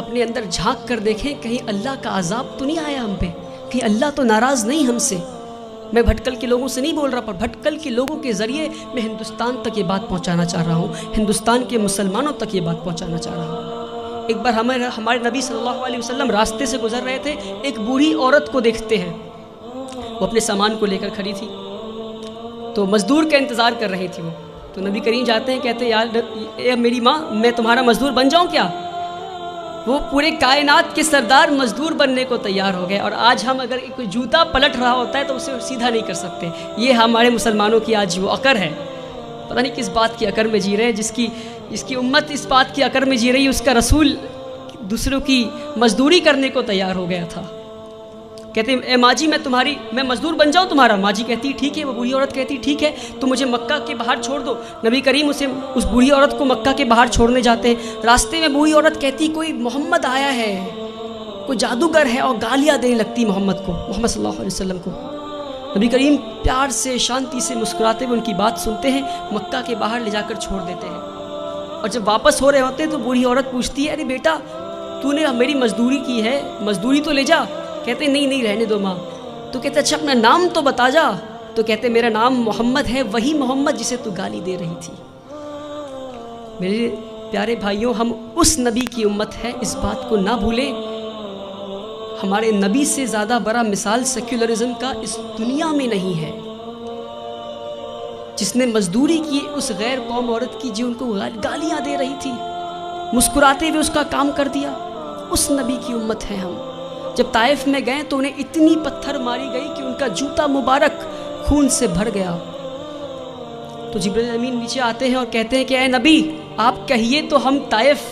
اپنے اندر جھانک کر دیکھیں کہیں اللہ کا عذاب تو نہیں آیا ہم پہ، کہیں اللہ تو ناراض نہیں ہم سے۔ میں بھٹکل کے لوگوں سے نہیں بول رہا، پر بھٹکل کے لوگوں کے ذریعے میں ہندوستان تک یہ بات پہنچانا چاہ رہا ہوں، ہندوستان کے مسلمانوں تک یہ بات پہنچانا چاہ رہا ہوں۔ ایک بار ہمارے نبی صلی اللہ علیہ وسلم راستے سے گزر رہے تھے، ایک بوڑھی عورت کو دیکھتے ہیں، وہ اپنے سامان کو لے کر کھڑی تھی، تو مزدور کا انتظار کر رہی تھی وہ، تو نبی کریم جاتے ہیں، کہتے ہیں یار اے میری ماں، میں تمہارا مزدور بن جاؤں کیا؟ وہ پورے کائنات کے سردار مزدور بننے کو تیار ہو گئے، اور آج ہم اگر کوئی جوتا پلٹ رہا ہوتا ہے تو اسے سیدھا نہیں کر سکتے۔ یہ ہمارے مسلمانوں کی آج وہ عقر ہے، پتہ نہیں کس بات کی عقر میں جی رہے ہیں، جس کی امت اس بات کی عقر میں جی رہی ہے، اس کا رسول دوسروں کی مزدوری کرنے کو تیار ہو گیا تھا۔ کہتے ہیں اے ماں جی میں مزدور بن جاؤں تمہارا؟ ماں جی کہتی ٹھیک ہے، وہ بوڑھی عورت کہتی ٹھیک ہے، تو مجھے مکہ کے باہر چھوڑ دو۔ نبی کریم اس بوڑھی عورت کو مکہ کے باہر چھوڑنے جاتے ہیں، راستے میں بوڑھی عورت کہتی کوئی محمد آیا ہے، کوئی جادوگر ہے، اور گالیاں دینے لگتی محمد صلی اللہ علیہ وسلم کو۔ نبی کریم پیار سے شانتی سے مسکراتے ہوئے ان کی بات سنتے ہیں، مکہ کے باہر لے جا کر چھوڑ دیتے ہیں، اور جب واپس ہو رہے ہوتے ہیں تو بوڑھی عورت پوچھتی ہے ارے بیٹا تو نے میری مزدوری کی ہے، مزدوری تو لے جا۔ کہتے نہیں رہنے دو ماں۔ تو کہتے اچھا اپنا نام تو بتا جا۔ تو کہتے میرا نام محمد ہے، وہی محمد جسے تو گالی دے رہی تھی۔ میرے پیارے بھائیوں، ہم اس نبی کی امت ہے، اس بات کو نہ بھولیں۔ ہمارے نبی سے زیادہ بڑا مثال سیکولرزم کا اس دنیا میں نہیں ہے، جس نے مزدوری کی اس غیر قوم عورت کی جو ان کو گالیاں دے رہی تھی، مسکراتے ہوئے اس کا کام کر دیا۔ اس نبی کی امت ہے ہم۔ جب طائف میں گئے تو انہیں اتنی پتھر ماری گئی کہ ان کا جوتا مبارک خون سے بھر گیا۔ تو جبرائیل امین نیچے آتے ہیں اور کہتے ہیں کہ اے نبی آپ کہیے تو ہم طائف